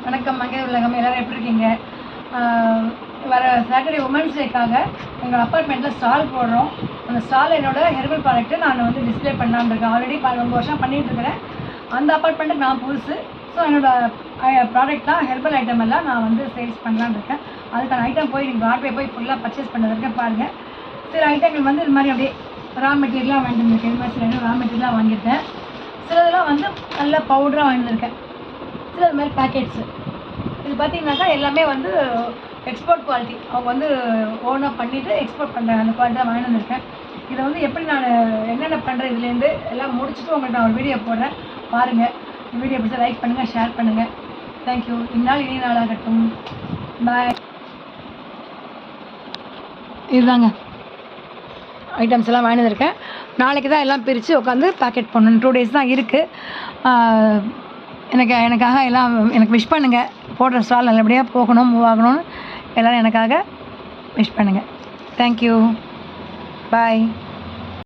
வணக்கம் மங்கை உலகம், எல்லோரும் எப்படி இருக்கீங்க? வர சாட்டர்டே உமன்ஸ் டேக்காக எங்கள் அப்பார்ட்மெண்ட்டில் ஸ்டால் போடுறோம். அந்த ஸ்டால் என்னோடய ஹெர்பல் ப்ராடக்ட்டு நான் வந்து டிஸ்பிளே பண்ணலான்னு இருக்கேன். ஆல்ரெடி ரொம்ப வருஷம் பண்ணிகிட்டு இருக்கிறேன். அந்த அப்பார்ட்மெண்ட்டுக்கு நான் புதுசு. ஸோ என்னோடய ப்ராடக்ட்லாம் ஹெர்பல் ஐட்டம் எல்லாம் நான் வந்து சேல்ஸ் பண்ணலான்னு இருக்கேன். அதுக்கான ஐட்டம் போய் நீங்கள் ப்ராட்வே போய் ஃபுல்லாக பர்ச்சேஸ் பண்ணுறதுக்கு பாருங்கள். சில ஐட்டங்கள் வந்து இது மாதிரி அப்படியே ரா மெட்டீரியலாக வாங்கிட்டுருக்கேன். இது மாதிரி சில ரா மெட்டீரியலாக வாங்கியிருக்கேன். சிலதெல்லாம் வந்து நல்ல பவுடராக வாங்கியிருக்கேன். சில இது மாதிரி பேக்கெட்ஸு. இது பார்த்திங்கனாக்கா எல்லாமே வந்து எக்ஸ்போர்ட் குவாலிட்டி. அவங்க வந்து ஓனாக பண்ணிவிட்டு எக்ஸ்போர்ட் பண்ணுற அந்த குவாலிட்டி தான் வாங்கிட்டு வந்திருக்கேன். இதை வந்து எப்படி நான் என்னென்ன பண்ணுறேன் இதுலேருந்து எல்லாம் முடிச்சுட்டு உங்கள்கிட்ட நான் ஒரு வீடியோ போடுறேன், பாருங்கள். இந்த வீடியோ பிடிச்சா லைக் பண்ணுங்கள், ஷேர் பண்ணுங்கள். தேங்க்யூ. இந்நாள் இனிய நாளாகட்டும். பாய். இதுதாங்க ஐட்டம்ஸ் எல்லாம் வாங்கிட்டு வந்திருக்கேன். நாளைக்கு தான் எல்லாம் பிரித்து உட்காந்து பேக்கெட் பண்ணணும். 2 days தான் இருக்குது. எனக்காக எல்லாம் எனக்கு விஷ் பண்ணுங்கள். போடுற ஸ்டால் நல்லபடியாக போகணும், மூவ் ஆகணும்னு எல்லோரும் எனக்காக விஷ் பண்ணுங்கள். தேங்க்யூ. பாய்.